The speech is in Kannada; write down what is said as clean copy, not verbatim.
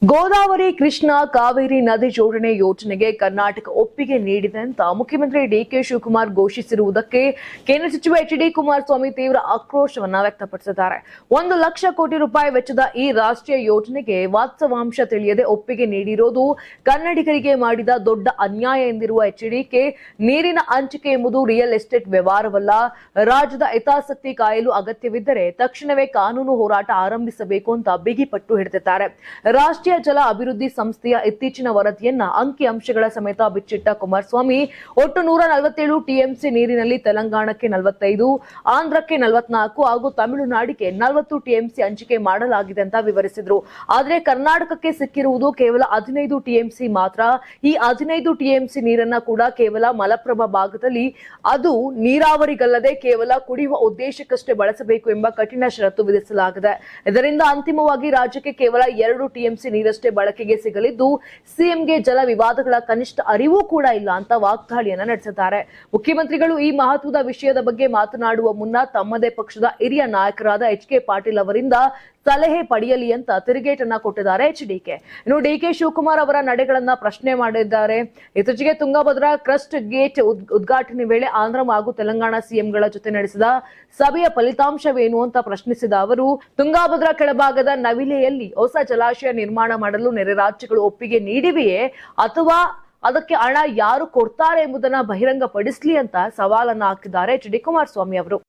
ಗೋದಾವರಿ ಕೃಷ್ಣ ಕಾವೇರಿ ನದಿ ಜೋಡಣೆ ಯೋಜನೆಗೆ ಕರ್ನಾಟಕ ಒಪ್ಪಿಗೆ ನೀಡಿದೆ ಅಂತ ಮುಖ್ಯಮಂತ್ರಿ ಡಿಕೆ ಶಿವಕುಮಾರ್ ಘೋಷಿಸಿರುವುದಕ್ಕೆ ಕೇಂದ್ರ ಸಚಿವ ಎಚ್ ಡಿ ಕುಮಾರಸ್ವಾಮಿ ತೀವ್ರ ಆಕ್ರೋಶವನ್ನ ವ್ಯಕ್ತಪಡಿಸಿದ್ದಾರೆ. 1 ಲಕ್ಷ ಕೋಟಿ ರೂಪಾಯಿ ವೆಚ್ಚದ ಈ ರಾಷ್ಟ್ರೀಯ ಯೋಜನೆಗೆ ವಾಸ್ತವಾಂಶ ತಿಳಿಯದೆ ಒಪ್ಪಿಗೆ ನೀಡಿರೋದು ಕನ್ನಡಿಗರಿಗೆ ಮಾಡಿದ ದೊಡ್ಡ ಅನ್ಯಾಯ ಎಂದಿರುವ ಎಚ್ಡಿಕೆ, ನೀರಿನ ಹಂಚಿಕೆ ಎಂಬುದು ರಿಯಲ್ ಎಸ್ಟೇಟ್ ವ್ಯವಹಾರವಲ್ಲ. ರಾಜ್ಯದ ಹಿತಾಸಕ್ತಿ ಕಾಯಲು ಅಗತ್ಯವಿದ್ದರೆ ತಕ್ಷಣವೇ ಕಾನೂನು ಹೋರಾಟ ಆರಂಭಿಸಬೇಕು ಅಂತ ಬಿಗಿಪಟ್ಟು ಹಿಡಿದಿದ್ದಾರೆ. ರಾಷ್ಟ್ರೀಯ ಜಲ ಅಭಿವೃದ್ಧಿ ಸಂಸ್ಥೆಯ ಇತ್ತೀಚಿನ ವರದಿಯನ್ನ ಅಂಕಿಅಂಶಗಳ ಸಮೇತ ಬಿಚ್ಚಿಟ್ಟ ಕುಮಾರಸ್ವಾಮಿ, ಒಟ್ಟು 147 ಟಿಎಂಸಿ ನೀರಿನಲ್ಲಿ ತೆಲಂಗಾಣಕ್ಕೆ 45, ಆಂಧ್ರಕ್ಕೆ 44 ಹಾಗೂ ತಮಿಳುನಾಡಿಗೆ 40 ಟಿಎಂಸಿ ಹಂಚಿಕೆ ಮಾಡಲಾಗಿದೆ ಅಂತ ವಿವರಿಸಿದ್ರು. ಆದರೆ ಕರ್ನಾಟಕಕ್ಕೆ ಸಿಕ್ಕಿರುವುದು ಕೇವಲ 15 ಟಿಎಂಸಿ ಮಾತ್ರ. ಈ 15 ಟಿಎಂಸಿ ನೀರನ್ನ ಕೂಡ ಕೇವಲ ಮಲಪ್ರಭಾ ಭಾಗದಲ್ಲಿ, ಅದು ನೀರಾವರಿಗಲ್ಲದೆ ಕೇವಲ ಕುಡಿಯುವ ಉದ್ದೇಶಕ್ಕಷ್ಟೇ ಬಳಸಬೇಕು ಎಂಬ ಕಠಿಣ ಷರತ್ತು ವಿಧಿಸಲಾಗಿದೆ. ಇದರಿಂದ ಅಂತಿಮವಾಗಿ ರಾಜ್ಯಕ್ಕೆ ಕೇವಲ 2 ಟಿಎಂಸಿ ನೀರಷ್ಟೇ ಬಳಕೆಗೆ ಸಿಗಲಿದ್ದು, ಸಿಎಂಗೆ ಜಲ ವಿವಾದಗಳ ಕನಿಷ್ಠ ಅರಿವು ಕೂಡ ಇಲ್ಲ ಅಂತ ವಾಗ್ದಾಳಿಯನ್ನ ನಡೆಸಿದ್ದಾರೆ. ಮುಖ್ಯಮಂತ್ರಿಗಳು ಈ ಮಹತ್ವದ ವಿಷಯದ ಬಗ್ಗೆ ಮಾತನಾಡುವ ಮುನ್ನ ತಮ್ಮದೇ ಪಕ್ಷದ ಹಿರಿಯ ನಾಯಕರಾದ ಎಚ್.ಕೆ. ಪಾಟೀಲ್ ಅವರಿಂದ ಸಲಹೆ ಪಡೆಯಲಿ ಅಂತ ತಿರುಗೇಟನ್ನ ಕೊಟ್ಟಿದ್ದಾರೆ ಎಚ್ಡಿಕೆ. ಇನ್ನು ಡಿಕೆ ಶಿವಕುಮಾರ್ ಅವರ ನಡೆಗಳನ್ನ ಪ್ರಶ್ನೆ ಮಾಡಿದ್ದಾರೆ. ಇತ್ತೀಚೆಗೆ ತುಂಗಭದ್ರಾ ಕ್ರಸ್ಟ್ ಗೇಟ್ ಉದ್ಘಾಟನೆ ವೇಳೆ ಆಂಧ್ರ ಹಾಗೂ ತೆಲಂಗಾಣ ಸಿಎಂಗಳ ಜೊತೆ ನಡೆಸಿದ ಸಭೆಯ ಫಲಿತಾಂಶವೇನು ಅಂತ ಪ್ರಶ್ನಿಸಿದ ಅವರು, ತುಂಗಭದ್ರಾ ಕೆಳಭಾಗದ ನವಿಲೆಯಲ್ಲಿ ಹೊಸ ಜಲಾಶಯ ನಿರ್ಮಾಣ ಮಾಡಲು ನೆರೆ ರಾಜ್ಯಗಳು ಒಪ್ಪಿಗೆ ನೀಡಿವೆಯೇ ಅಥವಾ ಅದಕ್ಕೆ ಹಣ ಯಾರು ಕೊಡ್ತಾರೆ ಎಂಬುದನ್ನ ಬಹಿರಂಗಪಡಿಸಲಿ ಅಂತ ಸವಾಲನ್ನ ಹಾಕಿದ್ದಾರೆ ಎಚ್ ಡಿ ಕುಮಾರಸ್ವಾಮಿ ಅವರು.